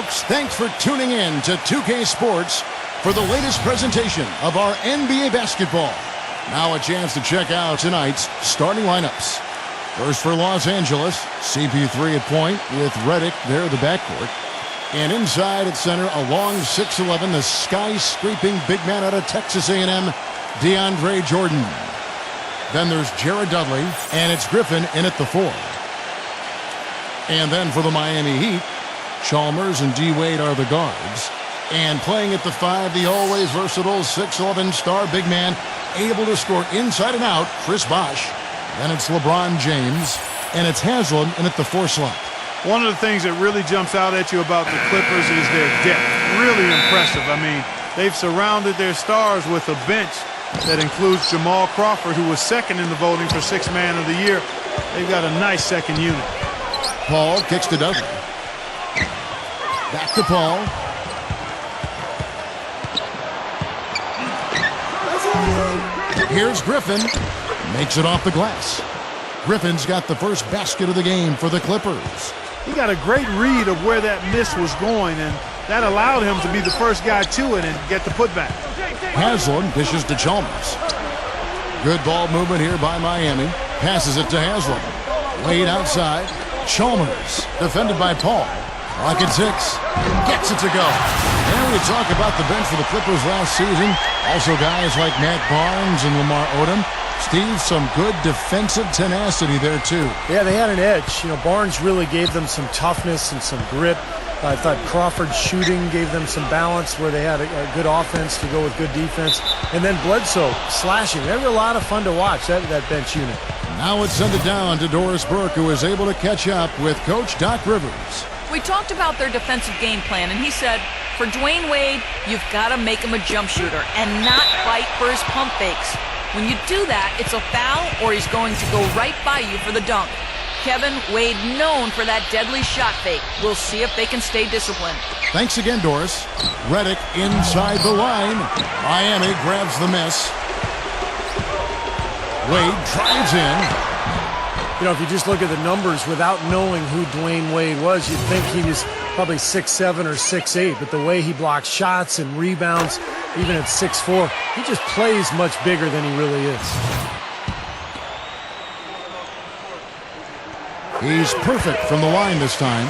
Folks, thanks for tuning in to 2K Sports for the latest presentation of our NBA basketball. Now a chance to check out tonight's starting lineups. First for Los Angeles, CP3 at point with Redick there at the backcourt. And inside at center, along 6'11", the skyscraping big man out of Texas A&M, DeAndre Jordan. Then there's Jared Dudley, and it's Griffin in at the 4. And then for the Miami Heat, Chalmers and D. Wade are the guards. And playing at the 5, the always versatile 6'11" star big man, able to score inside and out, Chris Bosh. Then it's LeBron James, and it's Haslam in at the 4 slot. One of the things that really jumps out at you about the Clippers is their depth. Really impressive. I mean, they've surrounded their stars with a bench that includes Jamal Crawford, who was second in the voting for 6th man of the year. They've got a nice second unit. Paul kicks to Dudley. Back to Paul. Here's Griffin. Makes it off the glass. Griffin's got the first basket of the game for the Clippers. He got a great read of where that miss was going, and that allowed him to be the first guy to it and get the putback. Haslam dishes to Chalmers. Good ball movement here by Miami. Passes it to Haslam. Wade outside. Chalmers defended by Paul. Clock at 6. Gets it to go. And we talk about the bench for the Clippers last season. Also guys like Matt Barnes and Lamar Odom. Steve, some good defensive tenacity there, too. Yeah, they had an edge. You know, Barnes really gave them some toughness and some grit. I thought Crawford's shooting gave them some balance where they had a good offense to go with good defense. And then Bledsoe slashing. They were a lot of fun to watch, that bench unit. Now let's send it down to Doris Burke, who is able to catch up with Coach Doc Rivers. We talked about their defensive game plan, and he said, for Dwayne Wade, you've got to make him a jump shooter and not fight for his pump fakes. When you do that, it's a foul or he's going to go right by you for the dunk. Kevin Wade known for that deadly shot fake. We'll see if they can stay disciplined. Thanks again, Doris. Redick inside the line. Miami grabs the miss. Wade drives in. You know, if you just look at the numbers without knowing who Dwayne Wade was, you'd think he was probably 6'7" or 6'8", but the way he blocks shots and rebounds, even at 6'4", he just plays much bigger than he really is. He's perfect from the line this time.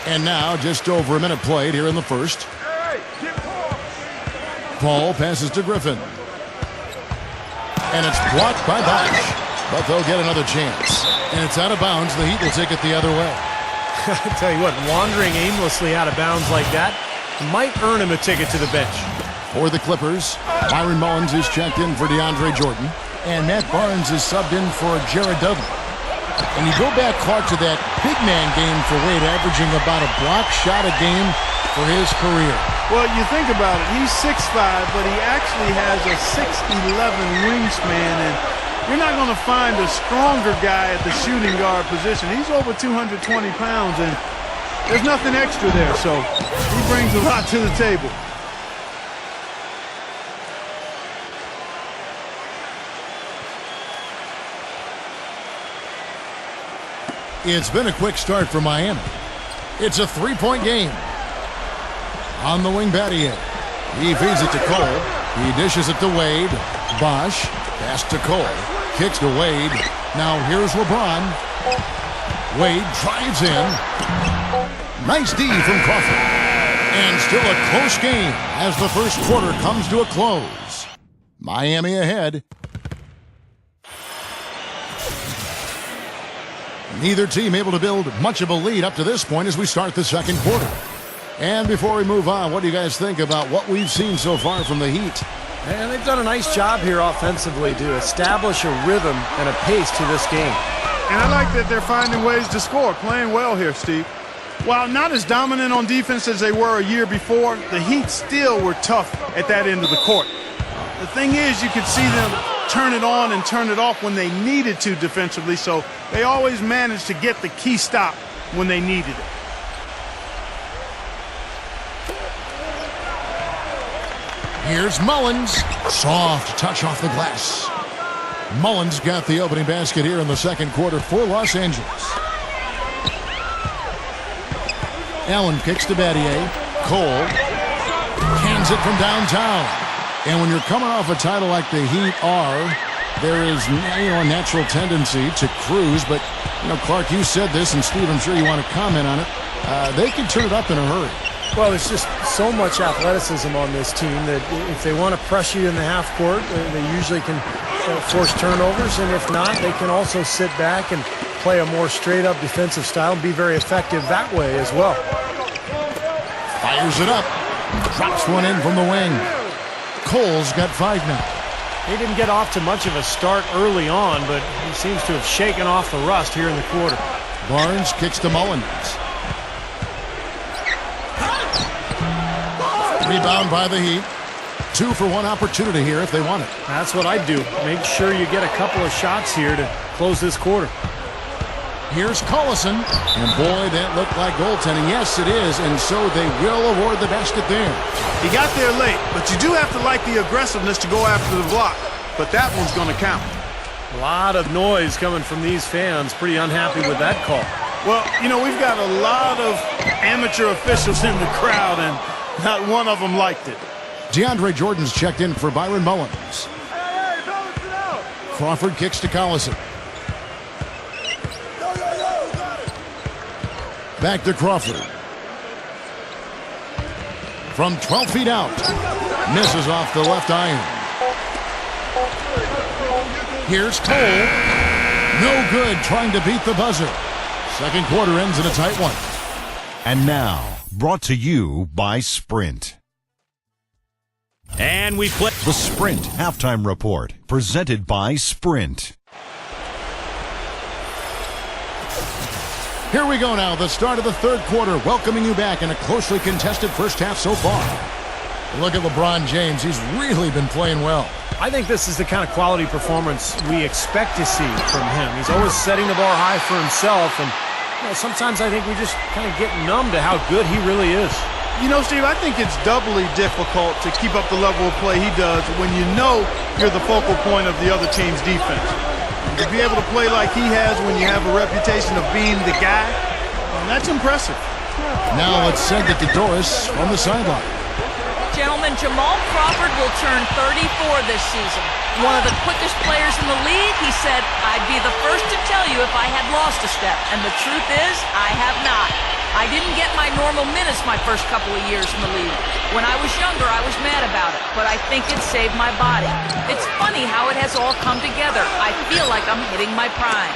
And now just over a minute played here in the first. Paul passes to Griffin. And it's blocked by Bosh. But they'll get another chance. And it's out of bounds. The Heat will take it the other way. I tell you what, wandering aimlessly out of bounds like that might earn him a ticket to the bench. For the Clippers, Byron Mullins is checked in for DeAndre Jordan. And Matt Barnes is subbed in for Jared Dudley. And you go back, Clark, to that big man game for Wade, averaging about a block shot a game for his career. Well, you think about it. He's 6'5", but he actually has a 6'11" wingspan, and you're not going to find a stronger guy at the shooting guard position. He's over 220 pounds, and there's nothing extra there, so he brings a lot to the table. It's been a quick start for Miami. It's a 3-point game. On the wing, Battier. He feeds it to Cole. He dishes it to Wade. Bosh. Pass to Cole. Kicks to Wade. Now here's LeBron. Wade drives in. Nice D from Crawford. And still a close game as the first quarter comes to a close. Miami ahead. Neither team able to build much of a lead up to this point as we start the second quarter. And before we move on, what do you guys think about what we've seen so far from the Heat? And they've done a nice job here offensively to establish a rhythm and a pace to this game. And I like that they're finding ways to score, playing well here, Steve. While not as dominant on defense as they were a year before, the Heat still were tough at that end of the court. The thing is, you could see them turn it on and turn it off when they needed to defensively, so they always managed to get the key stop when they needed it. Here's Mullins. Soft touch off the glass. Mullins got the opening basket here in the second quarter for Los Angeles. Allen kicks to Battier. Cole cans it from downtown. And when you're coming off a title like the Heat are, there is a natural tendency to cruise. But, Clark, you said this, and Steve, I'm sure you want to comment on it. They can turn it up in a hurry. Well, there's just so much athleticism on this team that if they want to press you in the half court, they usually can force turnovers. And if not, they can also sit back and play a more straight-up defensive style and be very effective that way as well. Fires it up. Drops one in from the wing. Cole's got 5 now. He didn't get off to much of a start early on, but he seems to have shaken off the rust here in the quarter. Barnes kicks to Mullins. Rebound by the Heat. 2 for 1 opportunity here if they want it. That's what I'd do. Make sure you get a couple of shots here to close this quarter. Here's Collison. And boy, that looked like goaltending. Yes, it is. And so they will award the basket there. He got there late, but you do have to like the aggressiveness to go after the block. But that one's going to count. A lot of noise coming from these fans. Pretty unhappy with that call. Well, we've got a lot of amateur officials in the crowd, and not one of them liked it. DeAndre Jordan's checked in for Byron Mullins. Crawford kicks to Collison. Back to Crawford. From 12 feet out. Misses off the left iron. Here's Cole. No good trying to beat the buzzer. Second quarter ends in a tight one. And now, brought to you by Sprint. And we play The Sprint Halftime Report, presented by Sprint. Here we go now, the start of the third quarter, welcoming you back in a closely contested first half so far. Look at LeBron James. He's really been playing well. I think this is the kind of quality performance we expect to see from him. He's always setting the bar high for himself, and sometimes I think we just kind of get numb to how good he really is. Steve, I think it's doubly difficult to keep up the level of play he does when you know you're the focal point of the other team's defense. To be able to play like he has when you have a reputation of being the guy, that's impressive. Now let's send it to Doris on the sideline. Gentlemen, Jamal Crawford will turn 34 this season. One of the quickest players in the league. He said, I'd be the first to tell you if I had lost a step. And the truth is, I have not. I didn't get my normal minutes my first couple of years in the league. When I was younger, I was mad about it, but I think it saved my body. It's funny how it has all come together. I feel like I'm hitting my prime.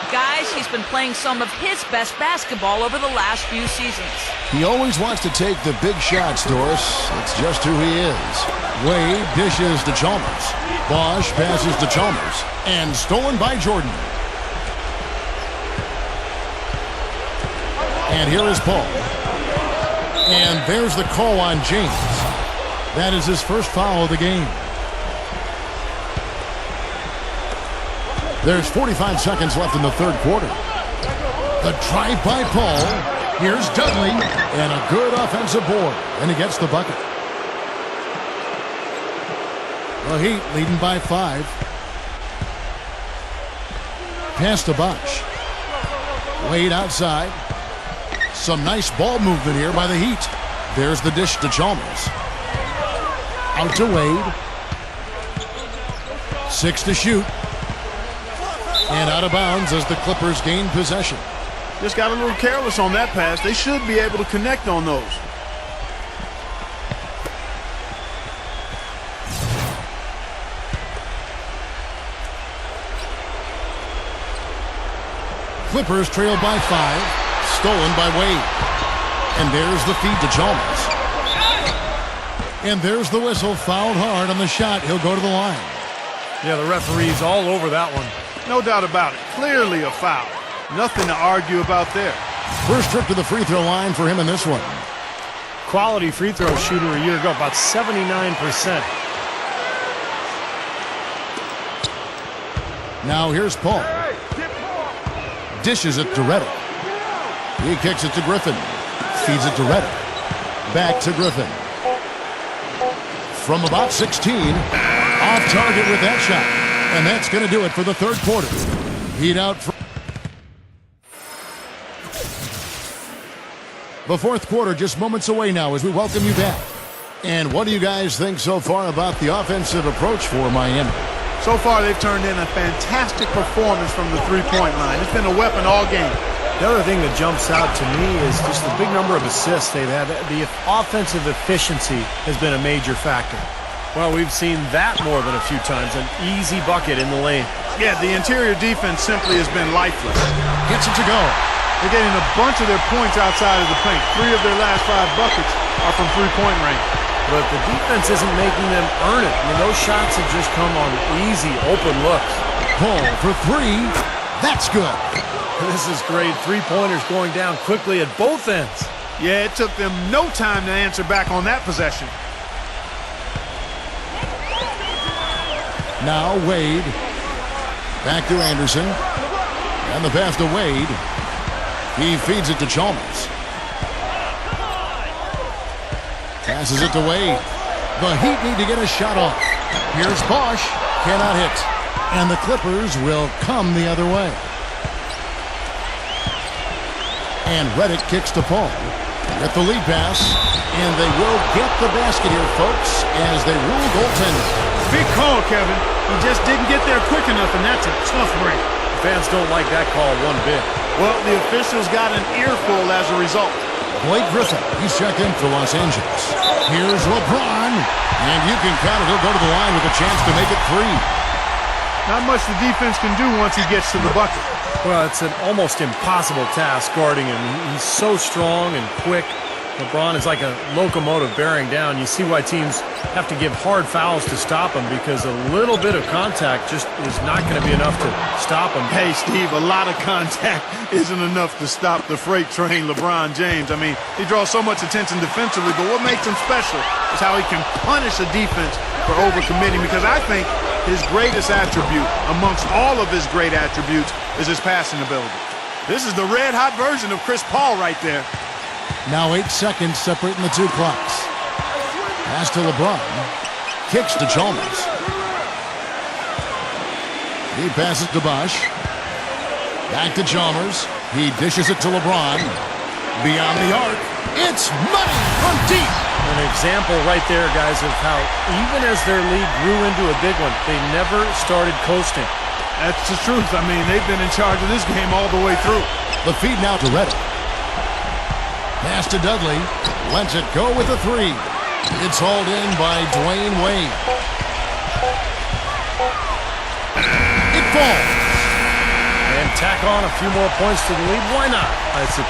Guys, he's been playing some of his best basketball over the last few seasons. He always wants to take the big shots, Doris. It's just who he is. Wade dishes to Chalmers. Bosch passes to Chalmers. And stolen by Jordan. And here is Paul. And there's the call on James. That is his first foul of the game. There's 45 seconds left in the third quarter. The drive by Paul. Here's Dudley. And a good offensive board. And he gets the bucket. The Heat leading by 5. Pass to Bosch. Wade outside. Some nice ball movement here by the Heat. There's the dish to Chalmers. Out to Wade. 6 to shoot. And out of bounds as the Clippers gain possession. Just got a little careless on that pass. They should be able to connect on those. Clippers trail by 5. Stolen by Wade. And there's the feed to Chalmers. And there's the whistle. Fouled hard on the shot. He'll go to the line. Yeah, the referee's all over that one. No doubt about it. Clearly a foul. Nothing to argue about there. First trip to the free throw line for him in this one. Quality free throw shooter a year ago, about 79%. Now here's Paul. Dishes it to Reddick. He kicks it to Griffin. Feeds it to Reddick. Back to Griffin. From about 16, off target with that shot. And that's going to do it for the third quarter. Heat out. The fourth quarter just moments away now as we welcome you back. And what do you guys think so far about the offensive approach for Miami? So far, they've turned in a fantastic performance from the three-point line. It's been a weapon all game. The other thing that jumps out to me is just the big number of assists they've had. The offensive efficiency has been a major factor. Well, we've seen that more than a few times, an easy bucket in the lane. Yeah, the interior defense simply has been lifeless. Gets it to go. They're getting a bunch of their points outside of the paint. 3 of their last 5 buckets are from three-point range. But the defense isn't making them earn it. I mean, those shots have just come on easy, open looks. Pull for 3. That's good. This is great. Three-pointers going down quickly at both ends. Yeah, it took them no time to answer back on that possession. Now Wade. Back to Anderson. And the pass to Wade. He feeds it to Chalmers. Passes it to Wade. The Heat need to get a shot off. Here's Bosch. Cannot hit. And the Clippers will come the other way. And Reddick kicks to Paul. Get the lead pass. And they will get the basket here, folks, as they rule goaltending. Big call, Kevin. He just didn't get there quick enough, and that's a tough break. Fans don't like that call one bit. Well, the officials got an earful as a result. Blake Griffin, he's checked in for Los Angeles. Here's LeBron, and you can count it. He'll go to the line with a chance to make it 3. Not much the defense can do once he gets to the bucket. Well, it's an almost impossible task guarding him. He's so strong and quick. LeBron is like a locomotive bearing down. You see why teams have to give hard fouls to stop him, because a little bit of contact just is not going to be enough to stop him. Hey, Steve, a lot of contact isn't enough to stop the freight train LeBron James. I mean, he draws so much attention defensively, but what makes him special is how he can punish a defense for overcommitting, because I think his greatest attribute amongst all of his great attributes is his passing ability. This is the red-hot version of Chris Paul right there. Now 8 seconds separating the two clocks. Pass to LeBron. Kicks to Chalmers. He passes to Bosch. Back to Chalmers. He dishes it to LeBron. Beyond the arc. It's money from deep. An example right there, guys, of how even as their lead grew into a big one, they never started coasting. That's the truth. I mean, they've been in charge of this game all the way through. The feed now to Reddick. Pass to Dudley. Lets it go with a 3. It's hauled in by Dwayne Wade. It falls. And tack on a few more points to the lead. Why not? It's a